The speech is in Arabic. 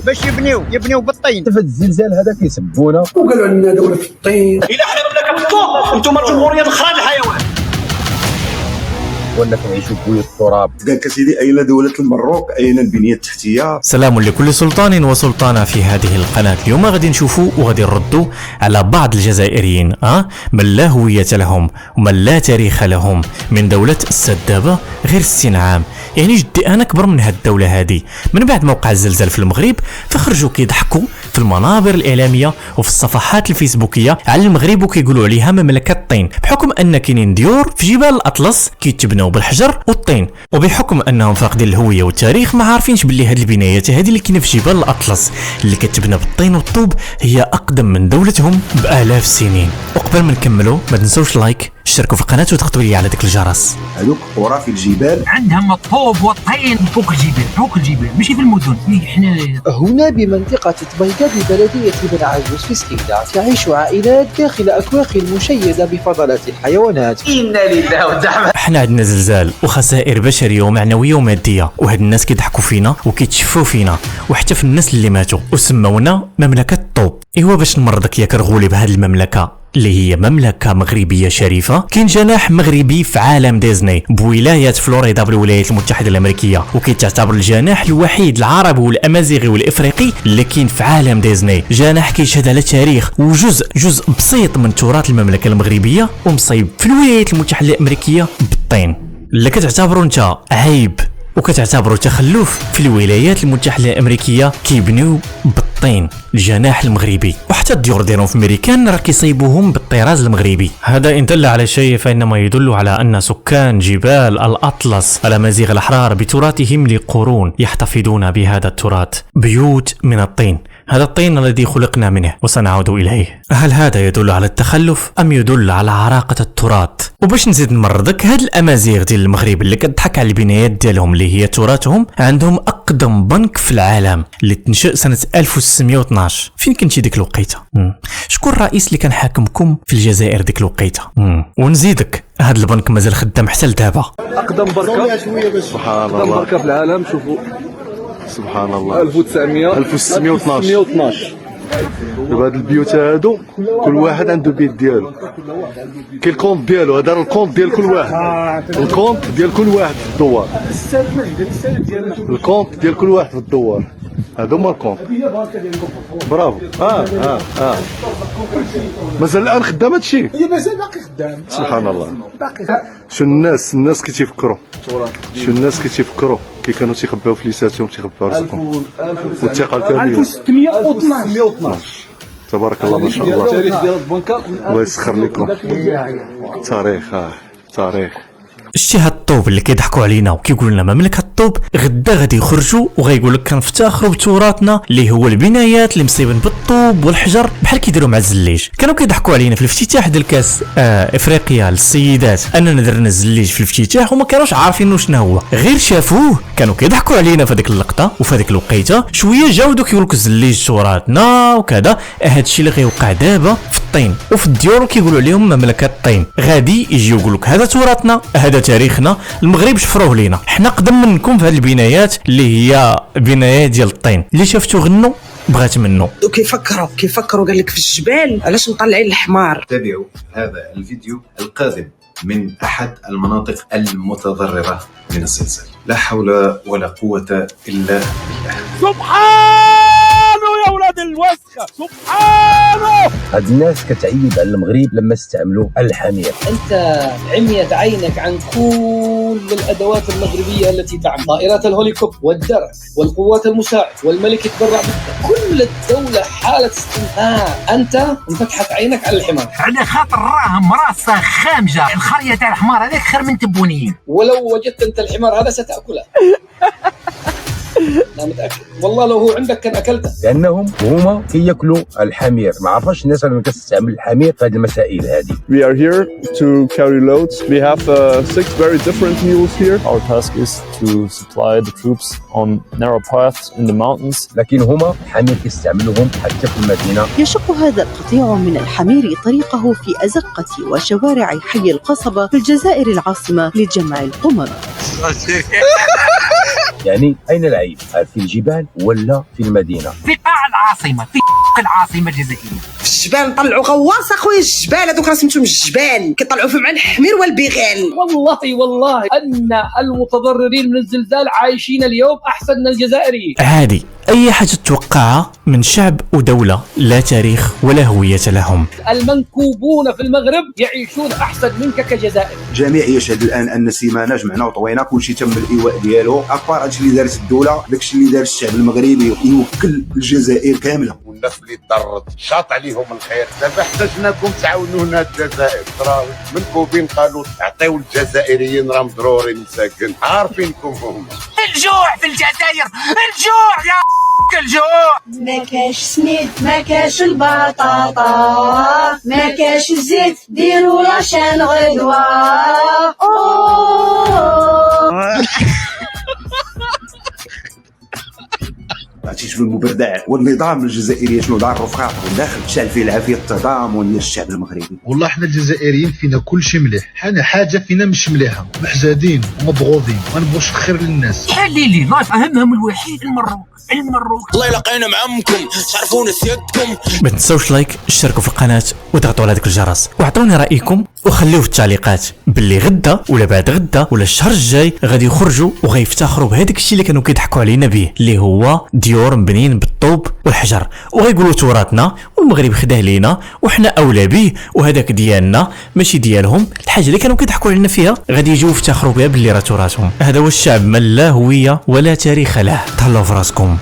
باش يبنيو بالطين. في الزلزال هذا كيسبونا وقالوا لنا دولة الطين. إلى احنا مملكة الطوب، انتم جمهورية إخراج الحيوان. ولا كنعيشوا بويا التراب. ذاك سيدي أين دولة المروك، أين البنية التحتية؟ سلام لكل سلطان وسلطانة في هذه القناة. اليوم غادي نشوفوا وغادي نردوا على بعض الجزائريين من لا هوية لهم ومن لا تاريخ لهم، من دولة السدابة غير 60 عام. يعني جدي انا كبر من هاد الدولة هذه من بعد موقع الزلزال في المغرب، فخرجوا كيضحكوا في المنابر الإعلامية وفي الصفحات الفيسبوكية على المغرب وكيقولوا عليها مملكة الطين، بحكم ان كاينين ديور في جبال الأطلس كيتبنوا بالحجر والطين، وبحكم انهم فاقدين الهوية والتاريخ ما عارفينش باللي هاد البنايات هذه اللي كاينه في جبال الأطلس اللي كتبنى بالطين والطوب هي اقدم من دولتهم بآلاف السنين. وقبل ما نكملوا ما تنسوش لايك، اشتركوا في القناة وتضغطوا لي على ديك الجرس. هذوك قرى في الجبال عندهم الطوب والطين فوق الجبال ماشي في المدن. حنا هنا بمنطقة طبيقة ببلدية بن عجوز في سكيندا تعيش عائلات داخل أكواخ مشيدة بفضلات الحيوانات. إنا لله ودعم. احنا عندنا زلزال وخسائر بشريه ومعنويه وماديه، وهاد الناس كيضحكوا فينا وكيتشفوا فينا وحتى في الناس اللي ماتوا وسمونا مملكه الطوب. ايوا باش نمرضك يا كرغولي بهاد المملكه اللي هي مملكة مغربية شريفة، كاين جناح مغربي في عالم ديزني بولاية فلوريدا بالولايات المتحدة الأمريكية، وكيتعتبر الجناح الوحيد العربي والأمازيغي والإفريقي اللي كاين في عالم ديزني. جناح كيشهد على تاريخ وجزء بسيط من تراث المملكة المغربية ومصيب في الولايات المتحدة الأمريكية بالطين، اللي كتعتبره انت عيب وكتعتبره تخلف. في الولايات المتحدة الأمريكية كيبنيو بالطين الجناح المغربي، وحتى الديور ديالهم في امريكان راه كيصيبوهم بالطراز المغربي. هذا ان دل على شيء فانما يدل على ان سكان جبال الاطلس الامازيغ الاحرار بتراثهم لقرون يحتفظون بهذا التراث. بيوت من الطين، هذا الطين الذي خلقنا منه وسنعود اليه. هل هذا يدل على التخلف ام يدل على عراقة التراث؟ وباش نزيد نمرضك، هاد الامازيغ ديال المغرب اللي كتضحك على البنايات ديالهم اللي هي تراثهم، عندهم اقدم بنك في العالم اللي تنشأ سنة 1612. فين كنتي ديك الوقيته؟ شكون الرئيس اللي كان حاكمكم في الجزائر ديك الوقيته؟ ونزيدك هاد البنك مازال خدام حتى لدابا. اقدم بركه سبحان الله، اقدم بركه في العالم. شوفوا سبحان الله 1612. دابا هاد البيوت هادو كل واحد عنده بيت ديالو، كاين الكونت ديالو. هذا الكونت ديال كل واحد، الكونت ديال كل واحد في الدوار، الكونت ديال كل واحد في الدوار. هادو هما الكونت. برافو. مازال الان خدام هادشي؟ هي مازال باقي خدام. سبحان الله. شو الناس كيتفكروا، شو الناس كيتفكروا كي كانوا تيخباو فليساتهم، تيخباو رزقهم. والثقه الكبيره 1612. تبارك الله ما شاء الله. التاريخ ديال البنكه الله يسخر لكم. تاريخ. شتي هاد الطوب اللي كيضحكوا علينا وكيقولوا لنا مملكه الطوب، غدا غادي يخرجوا وغيقول لك كنفتخروا بتراثنا اللي هو البنايات اللي مصيبين بالطوب والحجر بحال كيديروا مع الزليج. كانوا كيضحكوا علينا في الافتتاح ديال كاس افريقيا للسيدات اننا درنا الزليج في الافتتاح وما كانوش عارفين شنو هو، غير شافوه. كانوا كيضحكوا علينا في هذيك اللقطه وفي هذيك الوقيته. شويه جاو دوك يقول لك الزليج تراثنا وكذا. هادشي اللي غيوقع دابا في الطين وفي الديور كيقولوا عليهم مملكه الطين. غادي يجيو يقول لك هذا تراثنا، هذا تاريخنا، المغرب شفروه لينا. حنا قدم منكم في هذه البنايات اللي هي بنايات ديال الطين. اللي شفتو غنو بغات منه. كيفكروا قال لك في الجبال علاش مطلعين الحمار. تابعوا هذا الفيديو القادم من احد المناطق المتضررة من الزلزال. لا حول ولا قوة الا بالله. سبحانه يا ولاد الوسخة، سبحانه. هاد الناس كتعيب على المغرب لما استعملوا الحمير. أنت عميت عينك عن كل الأدوات المغربية التي تعمل، طائرات الهوليكوبتر والدرع والقوات المساعدة والملك يتبرع بك. كل الدولة حالة استنهاء، أنت انفتحت عينك على الحمار. على خاطر راهم راسه خامجه، الخريه تاع الحمار هذاك خير من تبونين. ولو وجدت أنت الحمار هذا ستأكله. أنا متأكد والله لو هو عندك كان أكلته. لأنهم هما كياكلوا الحمير. ما عرفاش الناس اللي كتستعمل الحمير في هذه المسائل هذه. We are here to carry loads. We have 6 very different mules here. Our task is to supply the troops on narrow paths in the mountains. لكن هما الحمير كيستعملوهم حتى في المدينة. يشق هذا القطيع من الحمير طريقه في أزقة وشوارع حي القصبة في الجزائر العاصمة لجمع القمر. يعني أين العيب؟ هل في الجبال ولا في المدينة؟ في قاع العاصمه، في العاصمه الجزائريه. في الجبال نطلعوا غواص اخويا. الجبال هذوك راه سميتهم الجبال كيطلعوا فيهم مع الحمير والبغال. والله ان المتضررين من الزلزال عايشين اليوم احسن من الجزائريين. عادي، اي حاجه تتوقعها من شعب ودوله لا تاريخ ولا هويه لهم. المنكوبون في المغرب يعيشون احسن منك كجزائر. الجميع يشهد الان ان سيمانه جمعنا وطوينا كلشي تم الايواء ديالو، ابار هادشي اللي دارت الدوله، داكشي اللي دار الشعب المغربي يوكل الجزائر كامله. والناس اللي ضرت شاط عليهم الخير. دابا احتاجناكم تعاونونا الجزائر، راه منكوبين قالوا عطيو الجزائريين راه ضروري مساكن، عارفينكم هم. الجوع في الجزائر، الجوع يا الجوع. ما كاش سميد، ما كاش البطاطا، ما كاش الزيت، ديروا لاشان غدوه. عرفتي شنو المبردع والنظام الجزائري شنو دار الرفقات والداخل شال فيه العافيه التضامن ديال الشعب المغربي. والله حنا الجزائريين فينا كل شيء مليح، حنا حاجه فينا مش مليحه، محزادين ومضغوطين ما نبغوش الخير للناس. حليلي لايف اهمهم الوحيد المروك. الله يلقينا معكم، شرفونا سيادتكم. ما تنسوش لايك، اشتركوا في القناه وضغطوا على هذاك الجرس واعطوني رايكم وخليوه في التعليقات باللي غدا ولا بعد غدا ولا الشهر الجاي غادي يخرجوا وغيفتخروا بهذاك الشيء اللي كانوا كيضحكوا علينا به، اللي هو ديور مبنيين بالطوب والحجر، وغيقولوا تراثنا والمغرب خداه لينا وحنا اولى به وهذاك ديالنا ماشي ديالهم. الحاجه اللي كانوا كيضحكوا علينا فيها غادي يجيو يفتخروا بها باللي راه تراثهم. هذا هو الشعب من لا هويه ولا تاريخ له. تهلاو في راسكم.